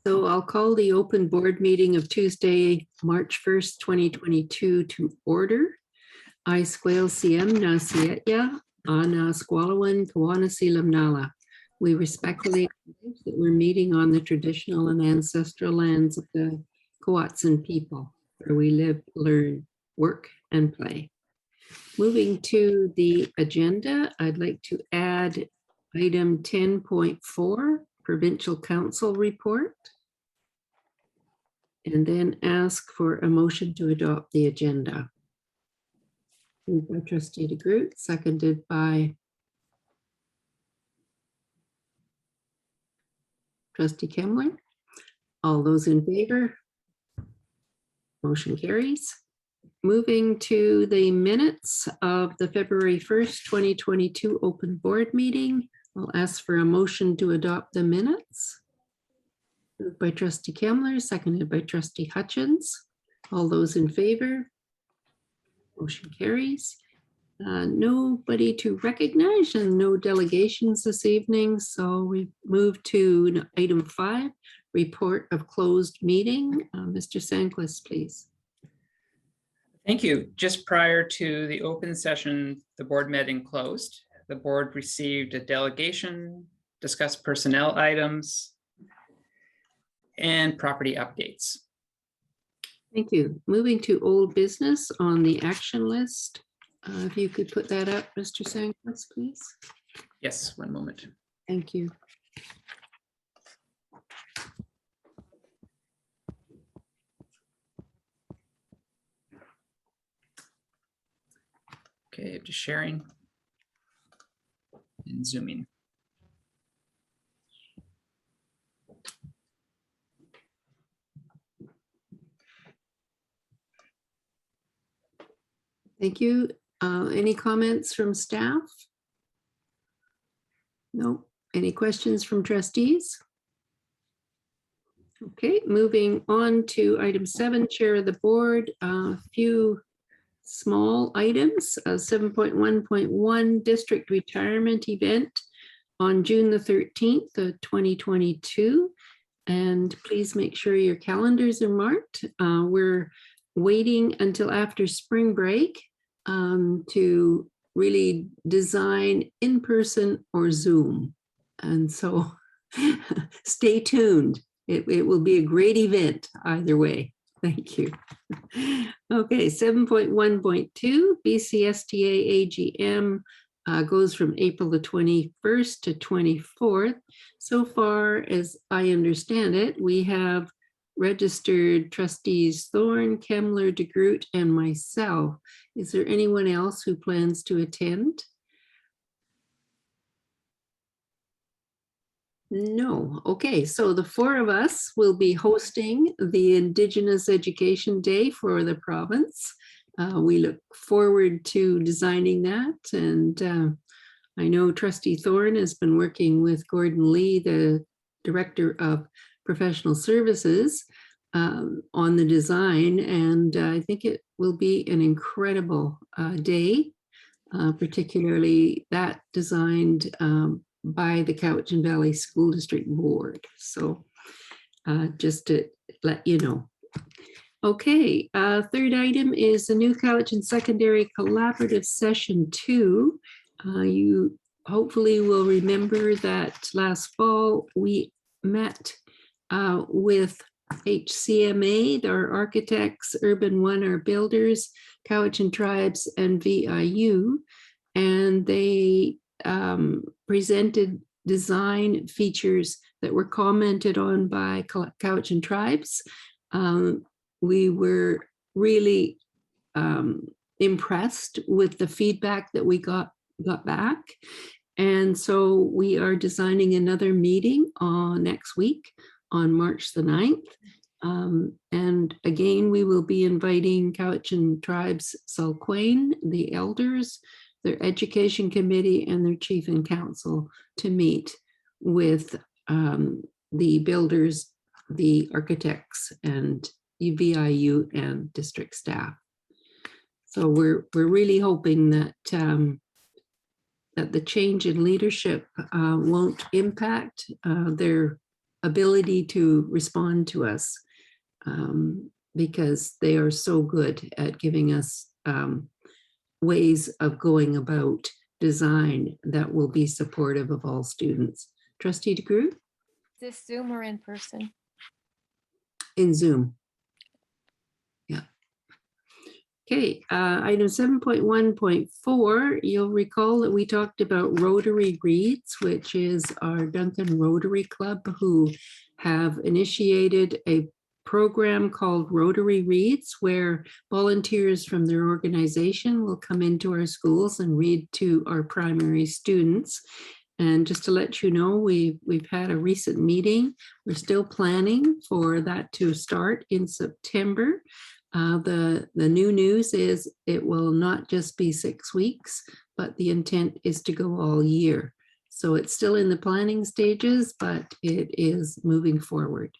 So I'll call the open board meeting of Tuesday, March 1st, 2022 to order. I squale siem na sietya, ana squalawan kawana silam nala. We respectfully acknowledge that we're meeting on the traditional and ancestral lands of the Coatsan people, where we live, learn, work, and play. Moving to the agenda, I'd like to add item 10.4, Provincial Council Report, and then ask for a motion to adopt the agenda. Moved by Trustee De Groot, seconded by Trustee Kemmler. All those in favor? Motion carries. Moving to the minutes of the February 1st, 2022 open board meeting. I'll ask for a motion to adopt the minutes. Moved by Trustee Kemmler, seconded by Trustee Hutchins. All those in favor? Motion carries. Nobody to recognize and no delegations this evening. So we move to item 5, report of closed meeting. Mr. Sandquist, please. Thank you. Just prior to the open session, the board met in closed. The board received a delegation, discussed personnel items, and property updates. Thank you. Moving to old business on the action list. If you could put that up, Mr. Sandquist, please. Yes, one moment. Thank you. Okay, I'm just sharing and zooming. Thank you. Any comments from staff? No. Any questions from trustees? Okay, moving on to item 7, chair of the board. A few small items. 7.1.1 district retirement event on June the 13th of 2022. And please make sure your calendars are marked. We're waiting until after spring break to really design in person or Zoom. And so stay tuned. It will be a great event either way. Thank you. Okay, 7.1.2 BCSTA AGM goes from April the 21st to 24th. So far as I understand it, we have registered trustees Thorne, Kemmler, De Groot, and myself. Is there anyone else who plans to attend? No. Okay, so the 4 of us will be hosting the Indigenous Education Day for the province. We look forward to designing that. And I know Trustee Thorne has been working with Gordon Lee, the Director of Professional Services, on the design. And I think it will be an incredible day, particularly that designed by the Cowichan Valley School District Board. So just to let you know. Okay, third item is the new Cowichan Secondary Collaborative Session 2. You hopefully will remember that last fall we met with HCMA, our architects, Urban One, our builders, Cowichan Tribes, and VIU, and they presented design features that were commented on by Cowichan Tribes. We were really impressed with the feedback that we got back. And so we are designing another meeting next week on March the 9th. And again, we will be inviting Cowichan Tribes Sulquane, the elders, their education committee, and their chief and council to meet with the builders, the architects, and VIU and district staff. So we're really hoping that that the change in leadership won't impact their ability to respond to us, because they are so good at giving us ways of going about design that will be supportive of all students. Trustee DeGroot? Is this Zoom or in person? In Zoom. Yeah. Okay, item 7.1.4, you'll recall that we talked about Rotary Reads, which is our Duncan Rotary Club, who have initiated a program called Rotary Reads, where volunteers from their organization will come into our schools and read to our primary students. And just to let you know, we've had a recent meeting. We're still planning for that to start in September. The new news is it will not just be 6 weeks, but the intent is to go all year. So it's still in the planning stages, but it is moving forward.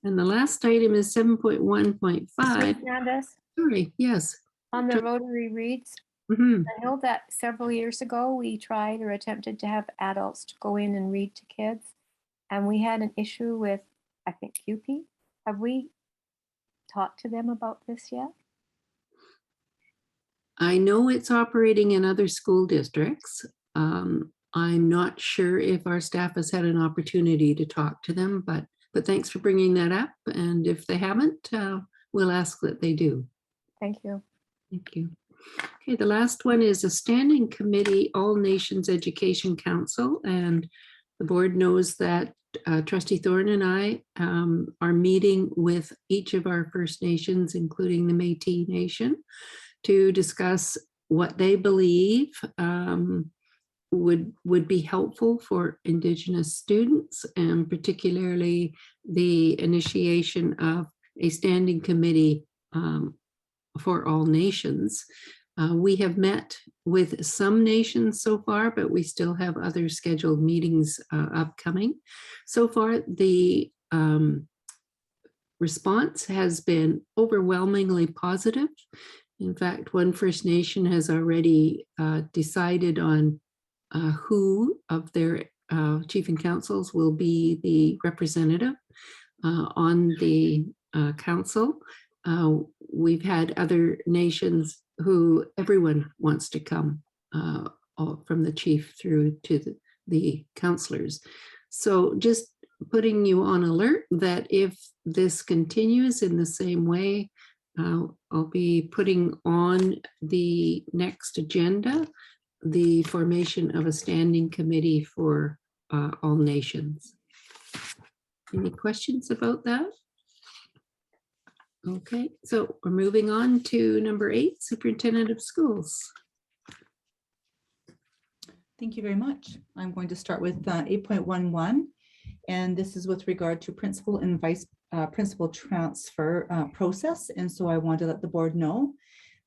And the last item is 7.1.5. Candace, Sorry, yes. on the Rotary Reads, Mhm. I know that several years ago, we tried or attempted to have adults to go in and read to kids. And we had an issue with, I think, CUPE. Have we talked to them about this yet? I know it's operating in other school districts. I'm not sure if our staff has had an opportunity to talk to them, but thanks for bringing that up. And if they haven't, we'll ask that they do. Thank you. Thank you. Okay, the last one is a standing committee, All Nations Education Council, and the board knows that Trustee Thorne and I are meeting with each of our First Nations, including the Métis Nation, to discuss what they believe would be helpful for Indigenous students, and particularly the initiation of a standing committee for all nations. We have met with some nations so far, but we still have other scheduled meetings upcoming. So far, the response has been overwhelmingly positive. In fact, one First Nation has already decided on who of their chief and councils will be the representative on the council. We've had other nations who everyone wants to come, from the chief through to the councillors. So just putting you on alert that if this continues in the same way, I'll be putting on the next agenda the formation of a standing committee for all nations. Any questions about that? Okay, so we're moving on to number 8, Superintendent of Schools. Thank you very much. I'm going to start with 8.11, and this is with regard to principal and vice principal transfer process. And so I want to let the board know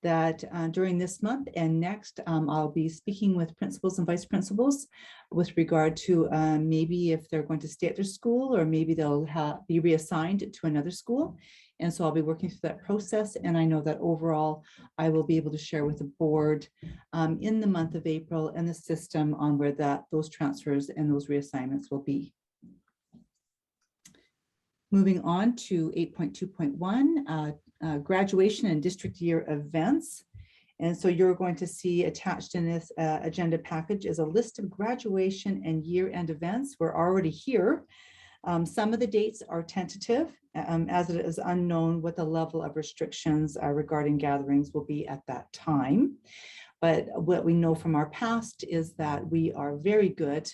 that during this month and next, I'll be speaking with principals and vice principals with regard to maybe if they're going to stay at their school, or maybe they'll be reassigned to another school. And so I'll be working through that process. And I know that overall, I will be able to share with the board in the month of April and the system on where those transfers and those reassignments will be. Moving on to 8.2.1, graduation and district year events. And so you're going to see attached in this agenda package is a list of graduation and year-end events. We're already here. Some of the dates are tentative, as it is unknown what the level of restrictions regarding gatherings will be at that time. But what we know from our past is that we are very good.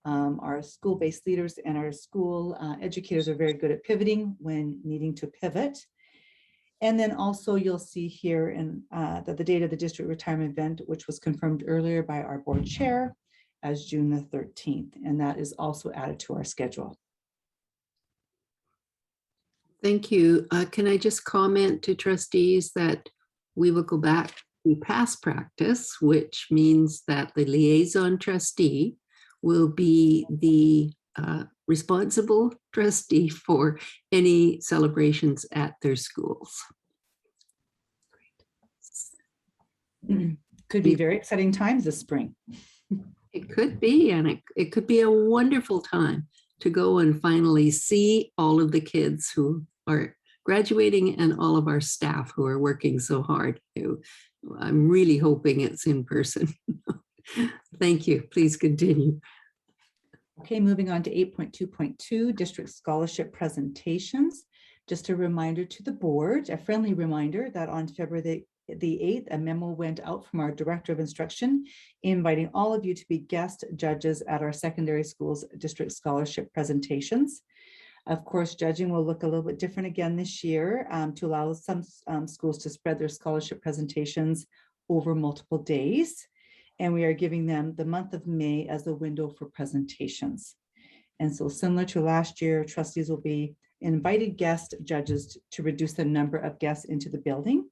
Our school-based leaders and our school educators are very good at pivoting when needing to pivot. And then also you'll see here that the date of the district retirement event, which was confirmed earlier by our board chair as June the 13th, and that is also added to our schedule. Thank you. Can I just comment to trustees that we will go back to past practice, which means that the liaison trustee will be the responsible trustee for any celebrations at their schools. Could be very exciting times this spring. It could be, and it could be a wonderful time to go and finally see all of the kids who are graduating and all of our staff who are working so hard. I'm really hoping it's in person. Thank you. Please continue. Okay, moving on to 8.2.2, district scholarship presentations. Just a reminder to the board, a friendly reminder that on February the 8th, a memo went out from our Director of Instruction, inviting all of you to be guest judges at our secondary schools district scholarship presentations. Of course, judging will look a little bit different again this year to allow some schools to spread their scholarship presentations over multiple days. And we are giving them the month of May as a window for presentations. And so similar to last year, trustees will be invited guest judges to reduce the number of guests into the building.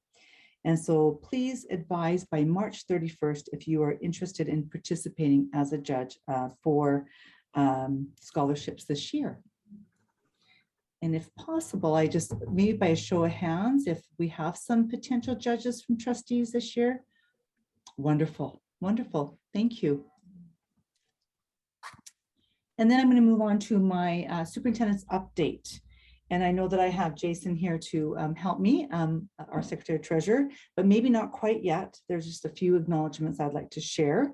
And so please advise by March 31st if you are interested in participating as a judge for scholarships this year. And if possible, I just, maybe by a show of hands, if we have some potential judges from trustees this year. Wonderful, wonderful, thank you. And then I'm going to move on to my superintendent's update. And I know that I have Jason here to help me, our Secretary Treasurer, but maybe not quite yet. There's just a few acknowledgements I'd like to share.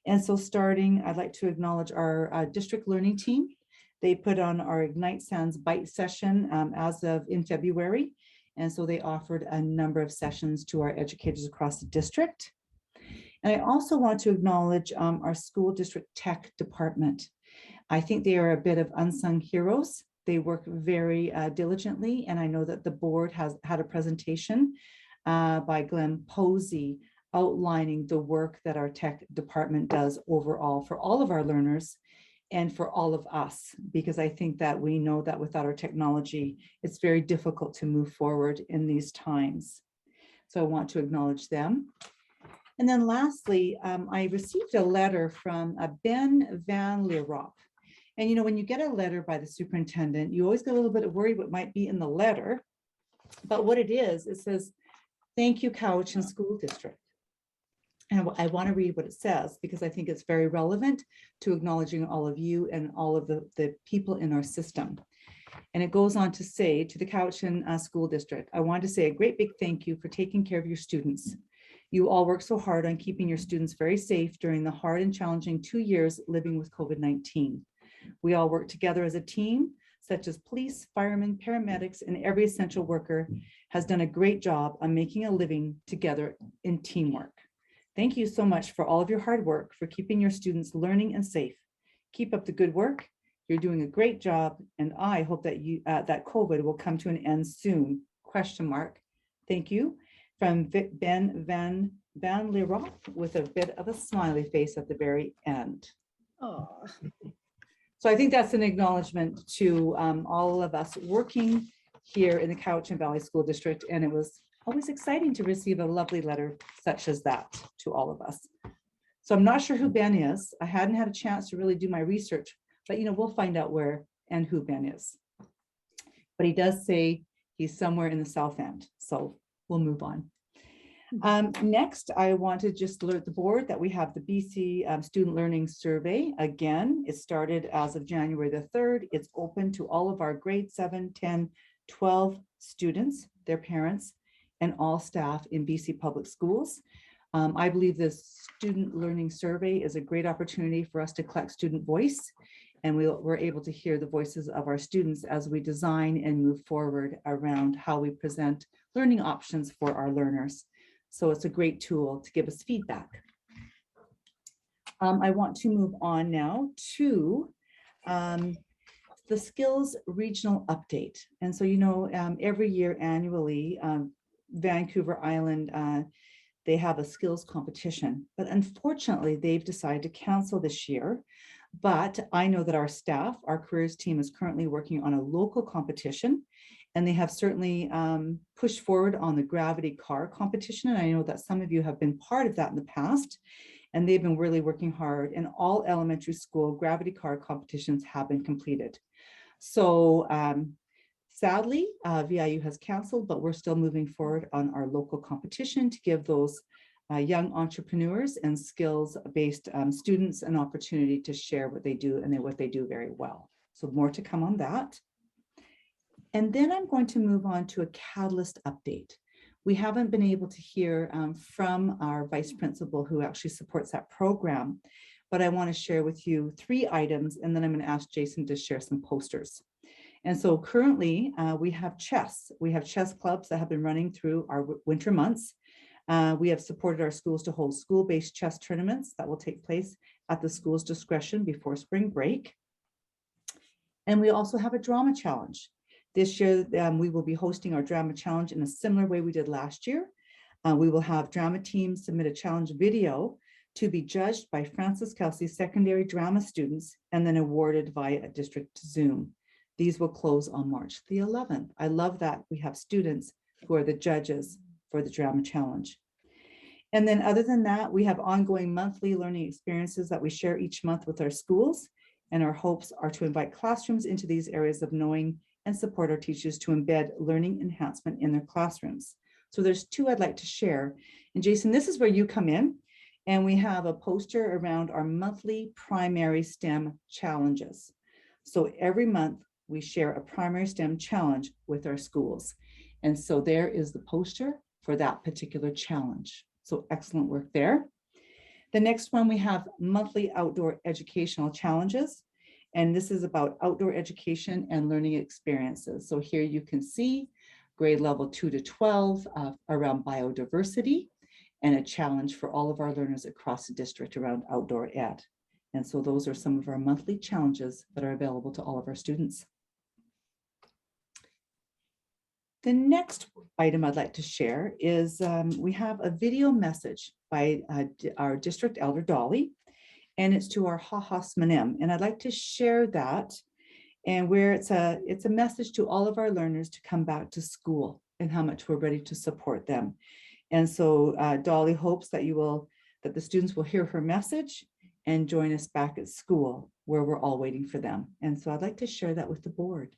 And so starting, I'd like to acknowledge our district learning team. They put on our Ignite Sounds Bite session as of in February. And so they offered a number of sessions to our educators across the district. And I also want to acknowledge our school district tech department. I think they are a bit of unsung heroes. They work very diligently. And I know that the board has had a presentation by Glenn Posey outlining the work that our tech department does overall for all of our learners and for all of us, because I think that we know that without our technology, it's very difficult to move forward in these times. So I want to acknowledge them. And then lastly, I received a letter from Ben Van Leerop. And you know, when you get a letter by the superintendent, you always get a little bit worried what might be in the letter. But what it is, it says, "Thank you, Cowichan School District." And I want to read what it says because I think it's very relevant to acknowledging all of you and all of the people in our system. And it goes on to say, to the Cowichan School District, "I want to say a great big thank you for taking care of your students. You all work so hard on keeping your students very safe during the hard and challenging 2 years living with COVID-19. We all work together as a team, such as police, firemen, paramedics, and every essential worker has done a great job on making a living together in teamwork. Thank you so much for all of your hard work for keeping your students learning and safe. Keep up the good work. You're doing a great job, and I hope that that COVID will come to an end soon, ? Thank you." From Ben Van Leerop with a bit of a smiley face at the very end. Oh, So I think that's an acknowledgement to all of us working here in the Cowichan Valley School District. And it was always exciting to receive a lovely letter such as that to all of us. So I'm not sure who Ben is. I hadn't had a chance to really do my research, but you know, we'll find out where and who Ben is. But he does say he's somewhere in the South End. So we'll move on. Next, I want to just alert the board that we have the BC Student Learning Survey. Again, it started as of January the 3rd. It's open to all of our grade 7, 10, 12 students, their parents, and all staff in BC Public Schools. I believe this Student Learning Survey is a great opportunity for us to collect student voice, and we're able to hear the voices of our students as we design and move forward around how we present learning options for our learners. So it's a great tool to give us feedback. I want to move on now to the skills regional update. And so, you know, every year annually, Vancouver Island, they have a skills competition, but unfortunately they've decided to cancel this year. But I know that our staff, our careers team is currently working on a local competition, and they have certainly pushed forward on the Gravity Car competition. And I know that some of you have been part of that in the past, and they've been really working hard, and all elementary school Gravity Car competitions have been completed. So sadly, VIU has canceled, but we're still moving forward on our local competition to give those young entrepreneurs and skills-based students an opportunity to share what they do, and what they do very well. So more to come on that. And then I'm going to move on to a Catalyst update. We haven't been able to hear from our vice principal who actually supports that program, but I want to share with you 3 items, and then I'm going to ask Jason to share some posters. And so currently we have chess. We have chess clubs that have been running through our winter months. We have supported our schools to hold school-based chess tournaments that will take place at the school's discretion before spring break. And we also have a drama challenge. This year, we will be hosting our drama challenge in a similar way we did last year. We will have drama teams submit a challenge video to be judged by Francis Kelsey secondary drama students and then awarded via a district Zoom. These will close on March the 11th. I love that we have students who are the judges for the drama challenge. And then other than that, we have ongoing monthly learning experiences that we share each month with our schools. And our hopes are to invite classrooms into these areas of knowing and support our teachers to embed learning enhancement in their classrooms. So there's 2 I'd like to share. And Jason, this is where you come in. And we have a poster around our monthly primary STEM challenges. So every month we share a primary STEM challenge with our schools. And so there is the poster for that particular challenge. So excellent work there. The next one, we have monthly outdoor educational challenges. And this is about outdoor education and learning experiences. So here you can see grade level 2 to 12 around biodiversity, and a challenge for all of our learners across the district around outdoor ed. And so those are some of our monthly challenges that are available to all of our students. The next item I'd like to share is we have a video message by our district elder, Dolly, and it's to our Hahas Manem. And I'd like to share that, and where it's a message to all of our learners to come back to school and how much we're ready to support them. And so Dolly hopes that that the students will hear her message and join us back at school where we're all waiting for them. And so I'd like to share that with the board.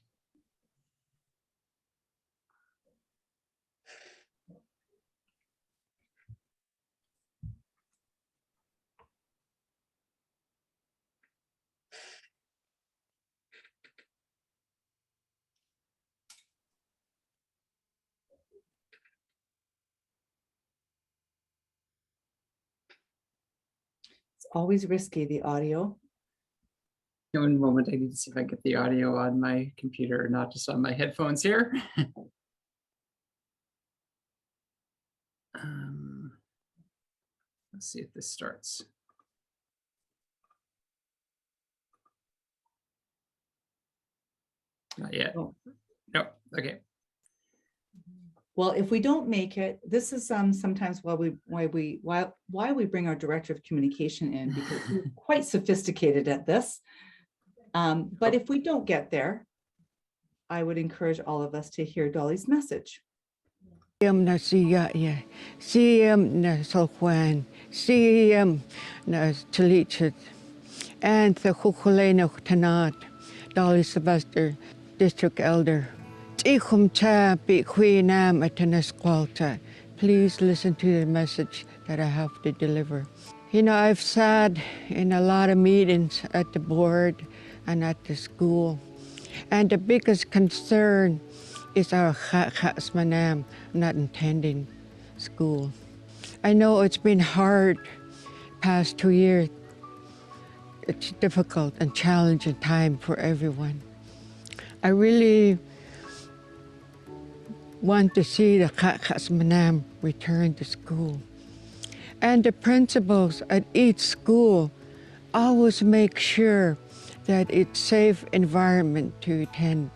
Always risky, the audio. One moment, I need to see if I get the audio on my computer, not just on my headphones here. Let's see if this starts. Not yet. Oh. No, okay. Well, if we don't make it, this is sometimes why we bring our director of communication in, because we're quite sophisticated at this. But if we don't get there, I would encourage all of us to hear Dolly's message. Na siya ya, siyam na solkwan, siyam na talichet, and the kukuleno tanat, Dolly Sylvester, district elder. Please listen to the message that I have to deliver. You know, I've sat in a lot of meetings at the board and at the school, and the biggest concern is our Manam not attending school. I know it's been hard past 2 years. It's difficult and challenging time for everyone. I really want to see the Manam return to school. And the principals at each school always make sure that it's a safe environment to attend.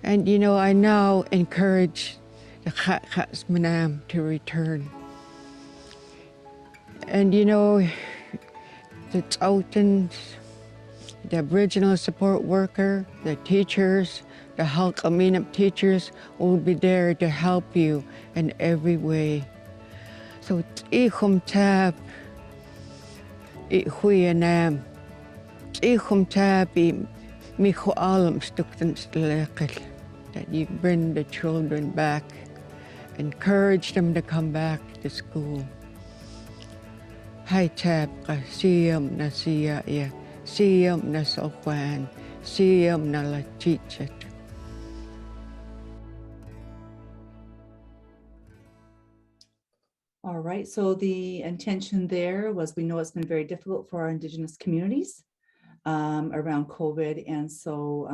And you know, I now encourage the Manam to return. And you know, the Tsautans, the Aboriginal support worker, the teachers, the Halkaminam teachers will be there to help you in every way. So ichum tab, ihuyanam, ichum tab, micho alam stuktan stlekil, that you bring the children back, encourage them to come back to school. Hai tab ka siyam na siya ya, siyam na sokwan, siyam na la chichet. All right, so the intention there was, we know it's been very difficult for our Indigenous communities around COVID. And so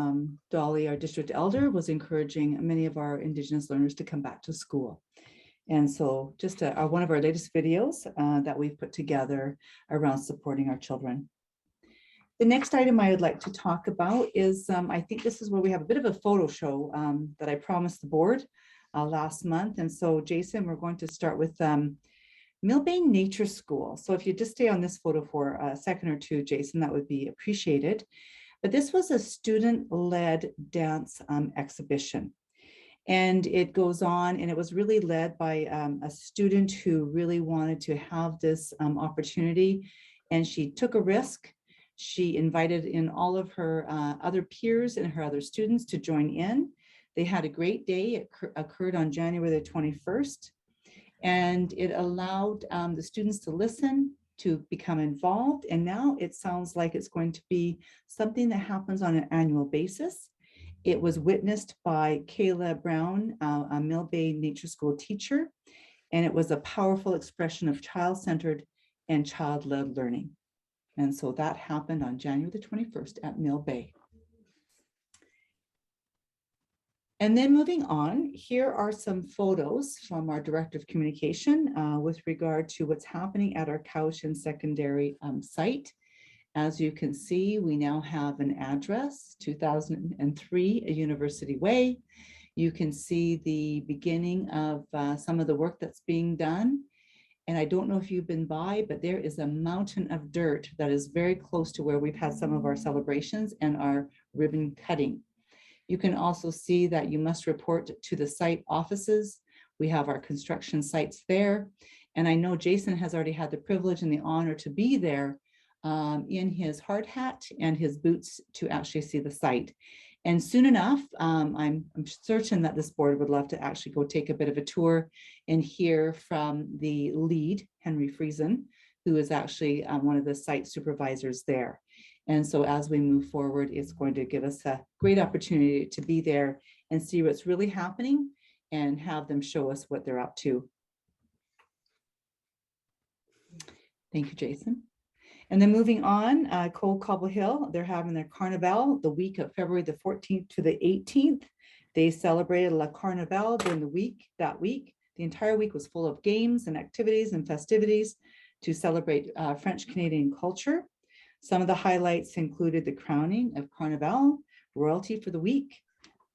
Dolly, our district elder, was encouraging many of our Indigenous learners to come back to school. And so just one of our latest videos that we've put together around supporting our children. The next item I would like to talk about is, I think this is where we have a bit of a photo show that I promised the board last month. And so Jason, we're going to start with Mill Bay Nature School. So if you just stay on this photo for a second or two, Jason, that would be appreciated. But this was a student-led dance exhibition. And it goes on, and it was really led by a student who really wanted to have this opportunity. And she took a risk. She invited in all of her other peers and her other students to join in. They had a great day. It occurred on January the 21st. And it allowed the students to listen, to become involved. And now it sounds like it's going to be something that happens on an annual basis. It was witnessed by Kayla Brown, a Mill Bay Nature School teacher. And it was a powerful expression of child-centered and child-led learning. And so that happened on January the 21st at Mill Bay. And then moving on, here are some photos from our Director of Communication with regard to what's happening at our Cowichan Secondary site. As you can see, we now have an address, 2003 University Way. You can see the beginning of some of the work that's being done. And I don't know if you've been by, but there is a mountain of dirt that is very close to where we've had some of our celebrations and our ribbon cutting. You can also see that you must report to the site offices. We have our construction sites there. And I know Jason has already had the privilege and the honor to be there in his hard hat and his boots to actually see the site. And soon enough, I'm certain that this board would love to actually go take a bit of a tour and hear from the lead, Henry Friesen, who is actually one of the site supervisors there. And so as we move forward, it's going to give us a great opportunity to be there and see what's really happening and have them show us what they're up to. Thank you, Jason. And then moving on, Cold Cobble Hill, they're having their Carnival the week of February the 14th to the 18th. They celebrated La Carnival during the week, that week. The entire week was full of games and activities and festivities to celebrate French Canadian culture. Some of the highlights included the crowning of Carnival, royalty for the week,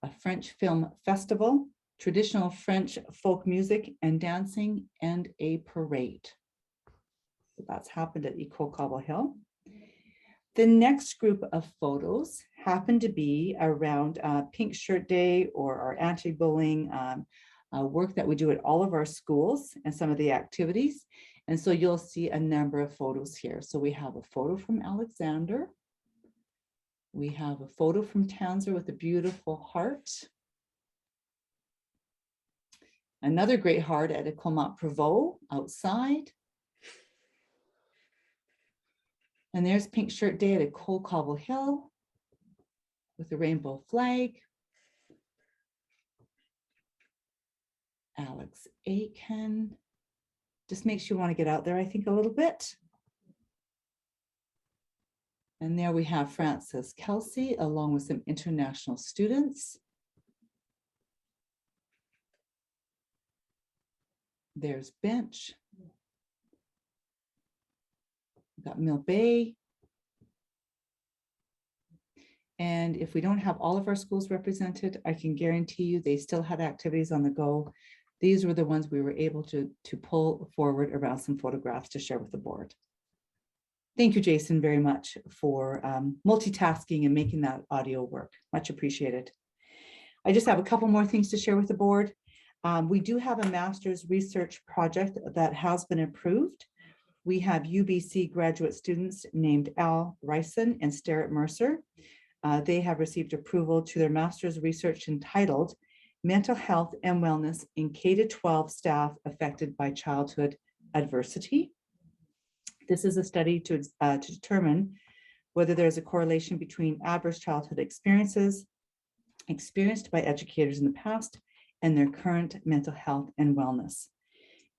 a French film festival, traditional French folk music and dancing, and a parade. So that's happened at Eco Cobble Hill. The next group of photos happened to be around Pink Shirt Day or our anti-bullying work that we do at all of our schools and some of the activities. And so you'll see a number of photos here. So we have a photo from Alexander. We have a photo from Tanzer with a beautiful heart. Another great heart at École Mont-Prévost outside. And there's Pink Shirt Day at Cold Cobble Hill with the rainbow flag. Alex Aiken. Just makes you want to get out there, I think, a little bit. And there we have Frances Kelsey, along with some international students. There's Bench. We've got Mill Bay. And if we don't have all of our schools represented, I can guarantee you they still have activities on the go. These were the ones we were able to pull forward around some photographs to share with the board. Thank you, Jason, very much for multitasking and making that audio work. Much appreciated. I just have a couple more things to share with the board. We do have a master's research project that has been approved. We have UBC graduate students named Al Ryson and Sterrett Mercer. They have received approval to their master's research entitled Mental Health and Wellness in K-12 Staff Affected by Childhood Adversity. This is a study to determine whether there's a correlation between adverse childhood experiences experienced by educators in the past and their current mental health and wellness.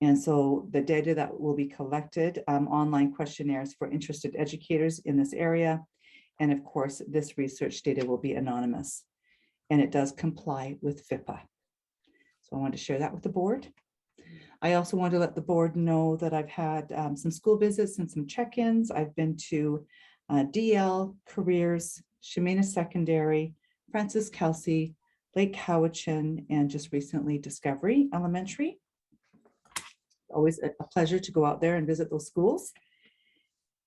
And so the data that will be collected, online questionnaires for interested educators in this area. And of course, this research data will be anonymous, and it does comply with FIPPA. So I wanted to share that with the board. I also want to let the board know that I've had some school visits and some check-ins. I've been to DL, Careers, Chemena Secondary, Francis Kelsey, Lake Cowichan, and just recently Discovery Elementary. Always a pleasure to go out there and visit those schools.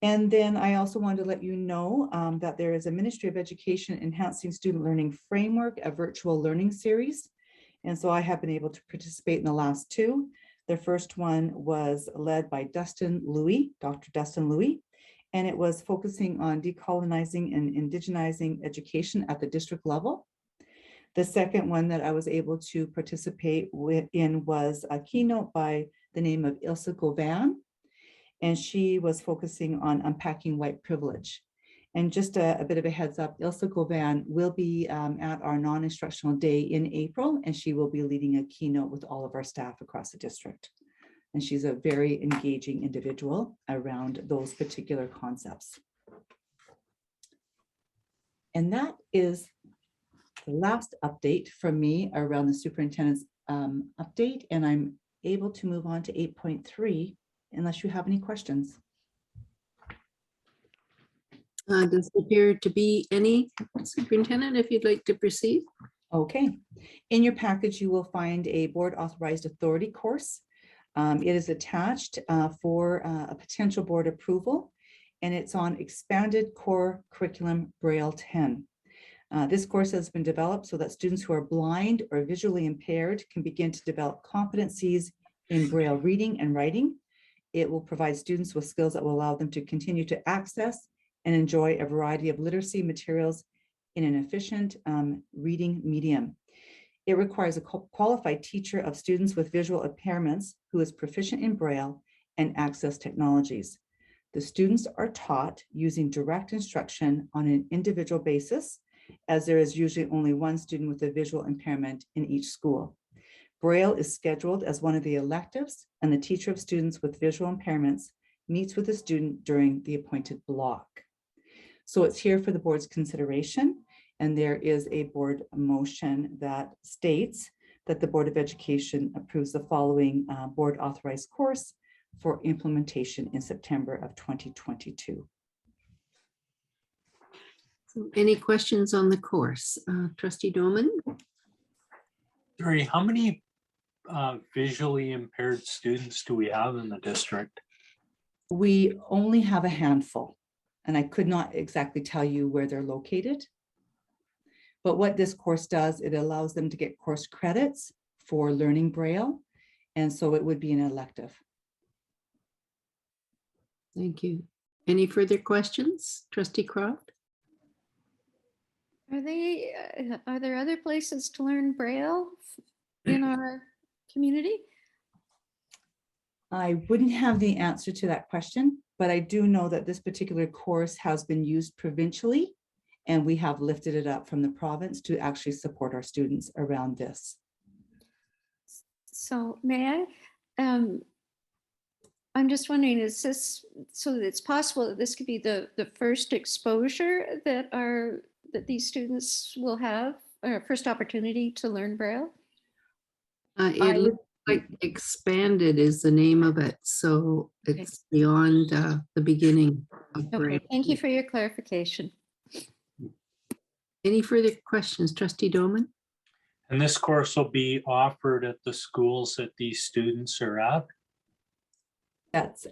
And then I also wanted to let you know that there is a Ministry of Education Enhancing Student Learning Framework, a virtual learning series. And so I have been able to participate in the last two. The first one was led by Dustin Louie, Dr. Dustin Louie, and it was focusing on decolonizing and indigenizing education at the district level. The second one that I was able to participate in was a keynote by the name of Ilse Govan, and she was focusing on unpacking white privilege. And just a bit of a heads up, Ilse Govan will be at our non-instructional day in April, and she will be leading a keynote with all of our staff across the district. And she's a very engaging individual around those particular concepts. And that is the last update from me around the superintendent's update, and I'm able to move on to 8.3 unless you have any questions. Does there appear to be any? Superintendent, if you'd like to proceed. Okay, in your package, you will find a board authorized authority course. It is attached for a potential board approval, and it's on expanded core curriculum Braille 10. This course has been developed so that students who are blind or visually impaired can begin to develop competencies in Braille reading and writing. It will provide students with skills that will allow them to continue to access and enjoy a variety of literacy materials in an efficient reading medium. It requires a qualified teacher of students with visual impairments who is proficient in Braille and access technologies. The students are taught using direct instruction on an individual basis, as there is usually only one student with a visual impairment in each school. Braille is scheduled as one of the electives, and the teacher of students with visual impairments meets with the student during the appointed block. So it's here for the board's consideration, and there is a board motion that states that the Board of Education approves the following board authorized course for implementation in September of 2022. So any questions on the course? Trustee Doman? Sorry, how many visually impaired students do we have in the district? We only have a handful, and I could not exactly tell you where they're located. But what this course does, it allows them to get course credits for learning Braille, and so it would be an elective. Thank you. Any further questions? Trustee Croft? Are there other places to learn Braille in our community? I wouldn't have the answer to that question, but I do know that this particular course has been used provincially, and we have lifted it up from the province to actually support our students around this. So may I? I'm just wondering, is this, so that it's possible that this could be the first exposure that these students will have, or first opportunity to learn Braille? It looks like Expanded is the name of it, so it's beyond the beginning of Braille. Okay, thank you for your clarification. Any further questions, Trustee Doman? And this course will be offered at the schools that these students are at? That's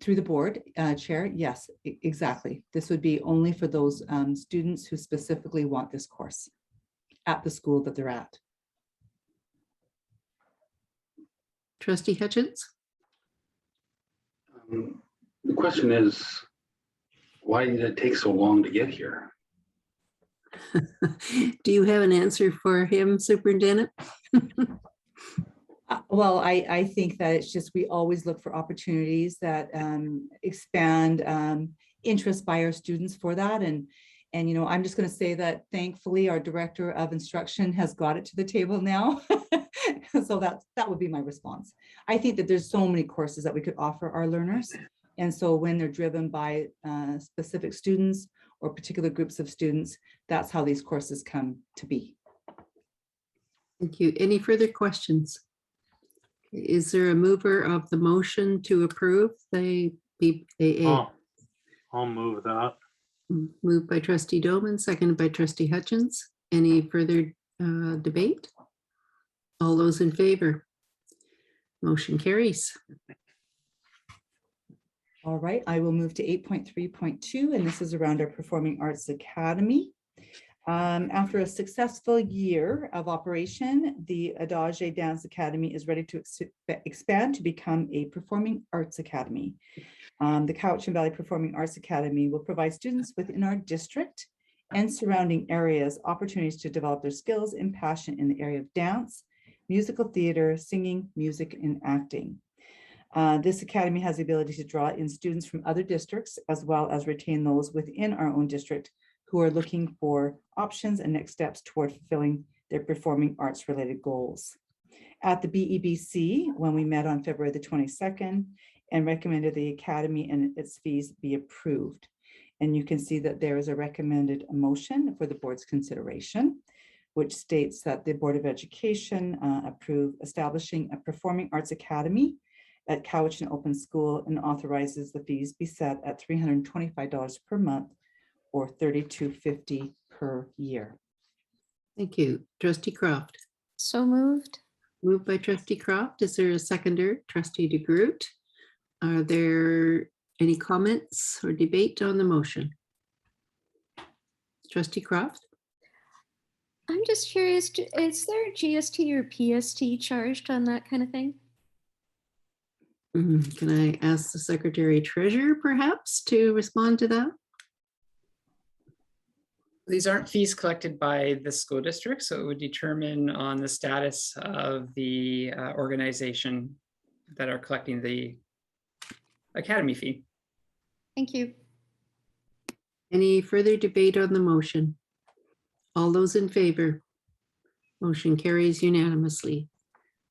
through the board, Chair. Yes, exactly. This would be only for those students who specifically want this course at the school that they're at. Trustee Hutchins? The question is, why did it take so long to get here? Do you have an answer for him, Superintendent? Well, I think that it's just, we always look for opportunities that expand interest by our students for that. And you know, I'm just going to say that thankfully our director of instruction has got it to the table now. So that would be my response. I think that there's so many courses that we could offer our learners. And so when they're driven by specific students or particular groups of students, that's how these courses come to be. Thank you. Any further questions? Is there a mover of the motion to approve the BAA? I'll move that. Moved by trustee Doman, seconded by trustee Hutchins. Any further debate? All those in favor? Motion carries. All right, I will move to 8.3.2, and this is around our Performing Arts Academy. After a successful year of operation, the Adage Dance Academy is ready to expand to become a Performing Arts Academy. The Cowichan Valley Performing Arts Academy will provide students within our district and surrounding areas opportunities to develop their skills and passion in the area of dance, musical theater, singing, music, and acting. This academy has the ability to draw in students from other districts as well as retain those within our own district who are looking for options and next steps toward fulfilling their performing arts related goals. At the BEBC, when we met on February the 22nd and recommended the academy and its fees be approved. And you can see that there is a recommended motion for the board's consideration, which states that the Board of Education approve establishing a Performing Arts Academy at Cowichan Open School and authorizes the fees be set at $325 per month or $32.50 per year. Thank you. Trustee Croft. So moved. Moved by trustee Croft. Is there a seconder? Trustee DeGroot. Are there any comments or debate on the motion? Trustee Croft? I'm just curious, is there GST or PST charged on that kind of thing? Can I ask the Secretary Treasurer perhaps to respond to that? These aren't fees collected by the school district, so it would determine on the status of the organization that are collecting the academy fee. Thank you. Any further debate on the motion? All those in favor? Motion carries unanimously.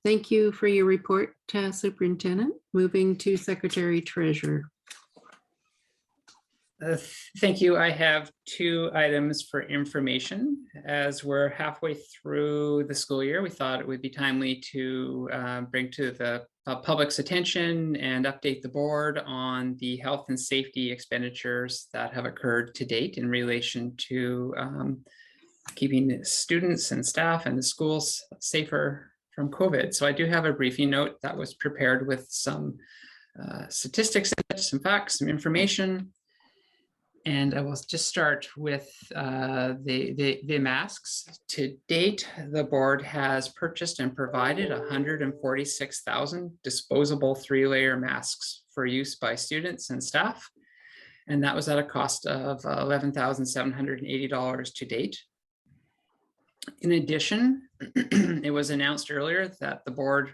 Thank you for your report, Superintendent. Moving to Secretary Treasurer. Thank you. I have two items for information. As we're halfway through the school year, we thought it would be timely to bring to the public's attention and update the board on the health and safety expenditures that have occurred to date in relation to keeping students and staff and the schools safer from COVID. So I do have a briefing note that was prepared with some statistics, some facts, some information. And I will just start with the masks. To date, the board has purchased and provided 146,000 disposable 3-layer masks for use by students and staff. And that was at a cost of $11,780 to date. In addition, it was announced earlier that the board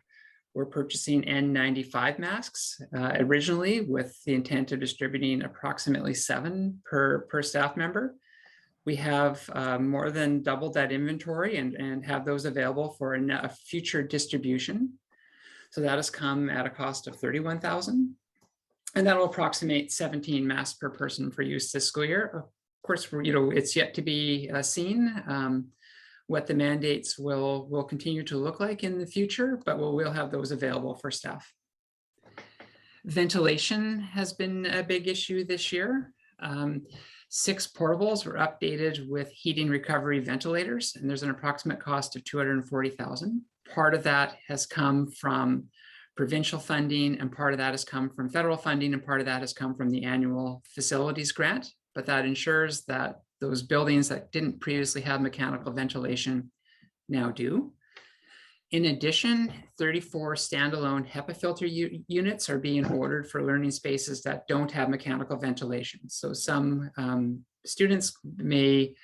were purchasing N95 masks originally with the intent of distributing approximately 7 per staff member. We have more than doubled that inventory and have those available for a future distribution. So that has come at a cost of $31,000. And that will approximate 17 masks per person for use this school year. Of course, it's yet to be seen what the mandates will continue to look like in the future, but we'll have those available for staff. Ventilation has been a big issue this year. 6 portables were updated with heating recovery ventilators, and there's an approximate cost of $240,000. Part of that has come from provincial funding, and part of that has come from federal funding, and part of that has come from the annual facilities grant, but that ensures that those buildings that didn't previously have mechanical ventilation now do. In addition, 34 standalone HEPA filter units are being ordered for learning spaces that don't have mechanical ventilation. So some students may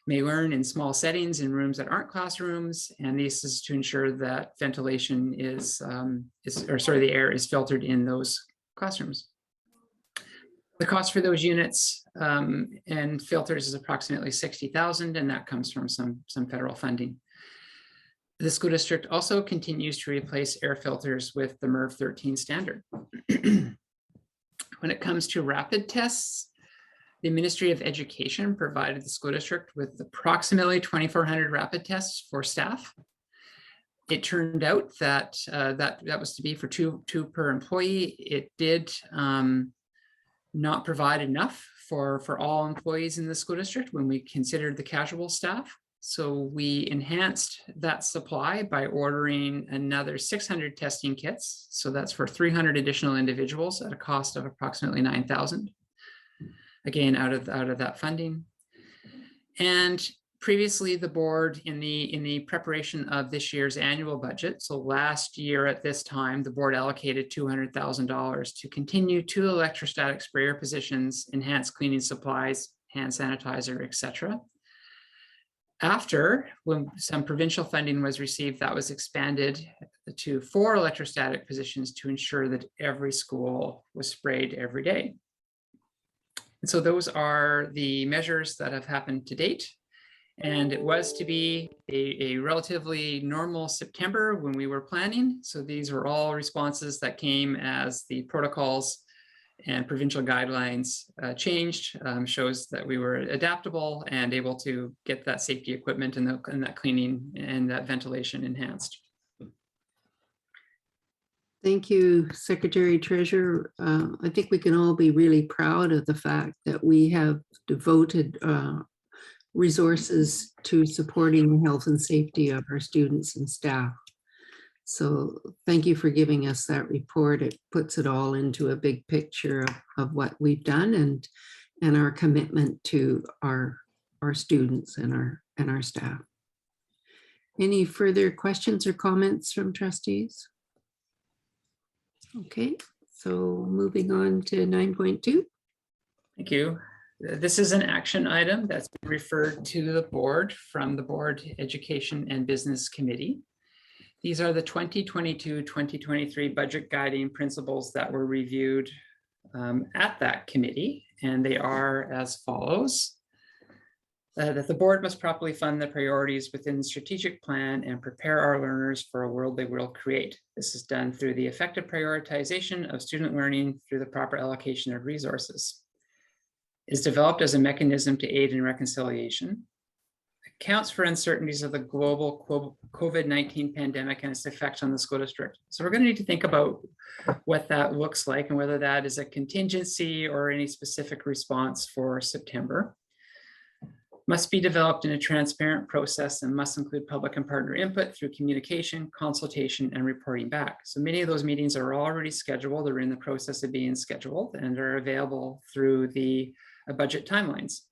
learn in small settings in rooms that aren't classrooms, and this is to ensure that ventilation the air is filtered in those classrooms. The cost for those units and filters is approximately $60,000, and that comes from some federal funding. The school district also continues to replace air filters with the MERV 13 standard. When it comes to rapid tests, the Ministry of Education provided the school district with approximately 2,400 rapid tests for staff. It turned out that that was to be for two per employee. It did not provide enough for all employees in the school district when we considered the casual staff. So we enhanced that supply by ordering another 600 testing kits. So that's for 300 additional individuals at a cost of approximately $9,000. Again, out of that funding. And previously, the board in the preparation of this year's annual budget, so last year at this time, the board allocated $200,000 to continue 2 electrostatic sprayer positions, enhanced cleaning supplies, hand sanitizer, etc. After, when some provincial funding was received, that was expanded to 4 electrostatic positions to ensure that every school was sprayed every day. And so those are the measures that have happened to date. And it was to be a relatively normal September when we were planning. So these were all responses that came as the protocols and provincial guidelines changed. Shows that we were adaptable and able to get that safety equipment and that cleaning and that ventilation enhanced. Thank you, Secretary Treasurer. I think we can all be really proud of the fact that we have devoted resources to supporting the health and safety of our students and staff. So thank you for giving us that report. It puts it all into a big picture of what we've done and our commitment to our students and our staff. Any further questions or comments from trustees? Okay, so moving on to 9.2. Thank you. This is an action item that's been referred to the board from the Board Education and Business Committee. These are the 2022-2023 budget guiding principles that were reviewed at that committee, and they are as follows. That the board must properly fund the priorities within the strategic plan and prepare our learners for a world they will create. This is done through the effective prioritization of student learning through the proper allocation of resources. Is developed as a mechanism to aid in reconciliation. Accounts for uncertainties of the global COVID-19 pandemic and its effects on the school district. So we're going to need to think about what that looks like and whether that is a contingency or any specific response for September. Must be developed in a transparent process and must include public and partner input through communication, consultation, and reporting back. So many of those meetings are already scheduled or in the process of being scheduled and are available through the budget timelines.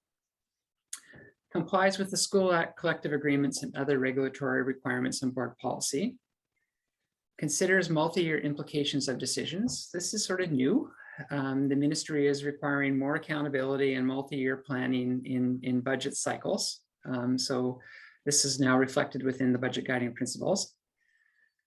Complies with the School Act collective agreements and other regulatory requirements and board policy. Considers multi-year implications of decisions. This is sort of new. The ministry is requiring more accountability and multi-year planning in budget cycles. So this is now reflected within the budget guiding principles.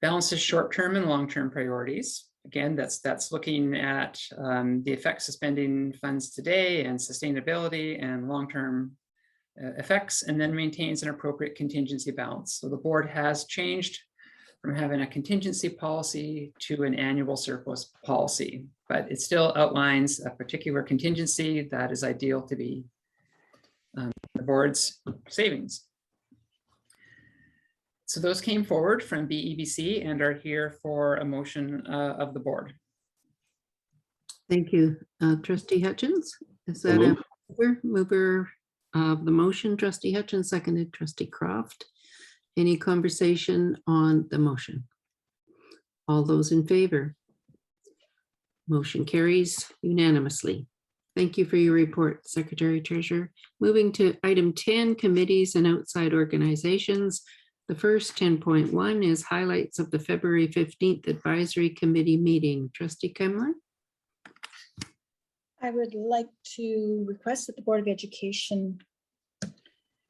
Balances short-term and long-term priorities. Again, that's looking at the effects of spending funds today and sustainability and long-term effects, and then maintains an appropriate contingency balance. So the board has changed from having a contingency policy to an annual surplus policy, but it still outlines a particular contingency that is ideal to be the board's savings. So those came forward from BEBC and are here for a motion of the board. Thank you. Trustee Hutchins, is that a mover of the motion? Trustee Hutchins, seconded. Trustee Croft. Any conversation on the motion? All those in favor? Motion carries unanimously. Thank you for your report, Secretary Treasurer. Moving to item 10, committees and outside organizations. The first 10.1 is highlights of the February 15th Advisory Committee meeting. Trustee Kemmler? I would like to request that the Board of Education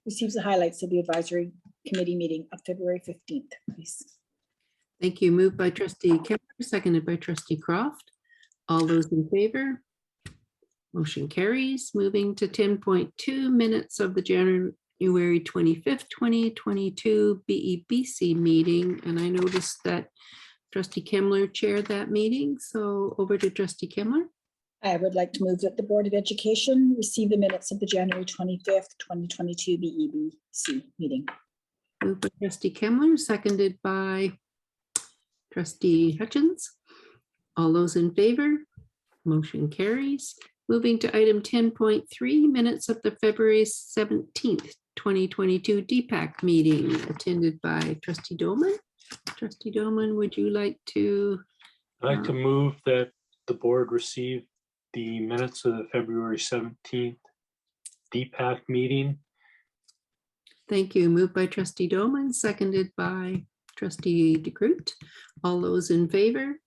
receives the highlights of the Advisory Committee meeting of February 15th, please. Thank you. Moved by Trustee Kemmler, seconded by Trustee Croft. All those in favor? Motion carries. Moving to 10.2 minutes of the January 25th, 2022 BEBC meeting. And I noticed that Trustee Kemmler chaired that meeting. So over to Trustee Kemmler. I would like to move that the Board of Education receive the minutes of the January 25th, 2022 BEBC meeting. Moved by Trustee Kemmler, seconded by Trustee Hutchins. All those in favor? Motion carries. Moving to item 10.3, minutes of the February 17th, 2022 DPAC meeting attended by Trustee Doman. Trustee Doman, would you like to? I'd like to move that the board receive the minutes of the February 17th DPAC meeting. Thank you. Moved by Trustee Doman, seconded by Trustee DeGroot. All those in favor?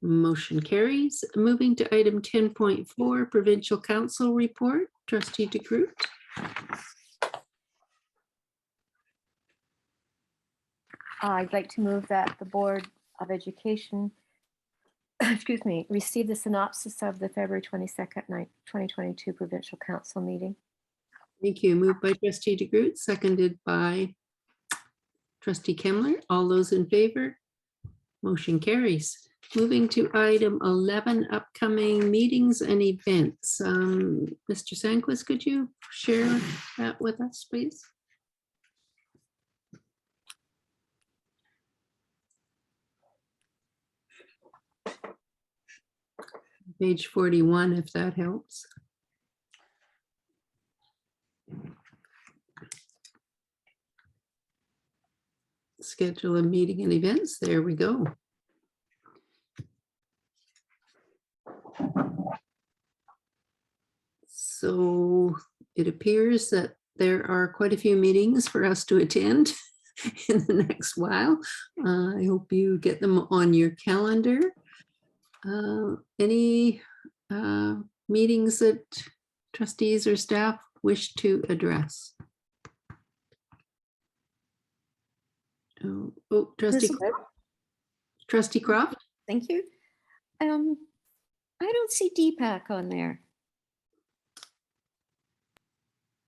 Motion carries. Moving to item 10.4, Provincial Council Report. Trustee DeGroot. I'd like to move that the Board of Education, excuse me, receive the synopsis of the February 22nd, 2022 Provincial Council meeting. Thank you. Moved by Trustee DeGroot, seconded by Trustee Kemmler. All those in favor? Motion carries. Moving to item 11, upcoming meetings and events. Mr. Sandquist, could you share that with us, please? Page 41, if that helps. Schedule a meeting and events. There we go. So it appears that there are quite a few meetings for us to attend in the next while. I hope you get them on your calendar. Any meetings that trustees or staff wish to address? Oh, Trustee Croft? Thank you. I don't see DPAC on there.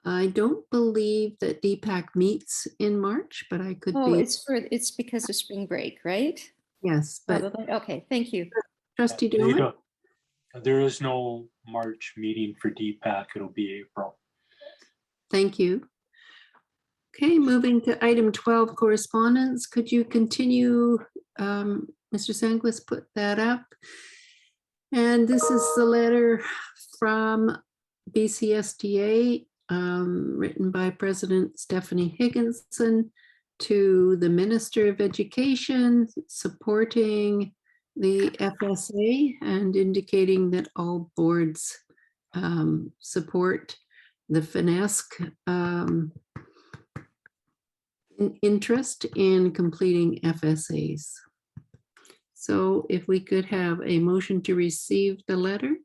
I don't believe that DPAC meets in March, but I could Oh, be. it's because of spring break, right? Yes, but Probably. Okay, thank you. Trustee They Dolan? don't- There is no March meeting for DPAC. It'll be April. Thank you. Okay, moving to item 12, correspondence. Could you continue, Mr. Sandquist, put that up? And this is the letter from BCSDA, written by President Stephanie Higginson to the Minister of Education, supporting the FSA and indicating that all boards support the FNESC interest in completing FSAs. So if we could have a motion to receive the letter.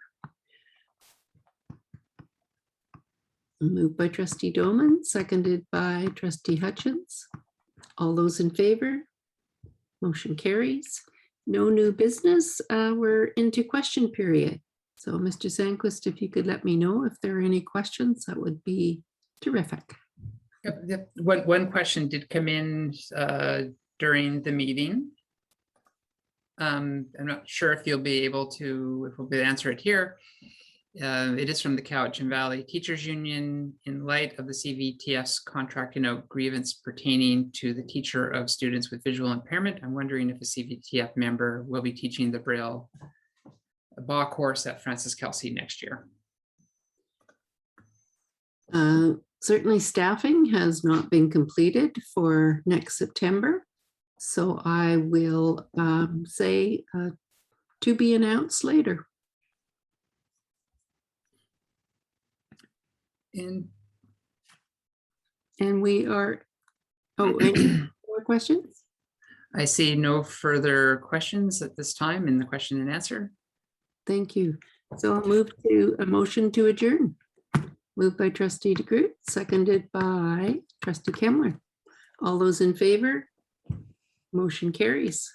Moved by Trustee Doman, seconded by Trustee Hutchins. All those in favor? Motion carries. No new business. We're into question period. So Mr. Sandquist, if you could let me know if there are any questions, that would be terrific. Yep. One question did come in during the meeting. I'm not sure if you'll be able to, if we'll be able to answer it here. It is from the Cowichan Valley Teachers Union. In light of the CVTF's contracting out grievance pertaining to the teacher of students with visual impairment, I'm wondering if a CVTF member will be teaching the Braille BA course at Francis Kelsey next year. Certainly staffing has not been completed for next September. So I will say to be announced later. And we are, any more questions? I see no further questions at this time in the question and answer. Thank you. So I'll move to a motion to adjourn. Moved by Trustee DeGroot, seconded by Trustee Kemmler. All those in favor? Motion carries.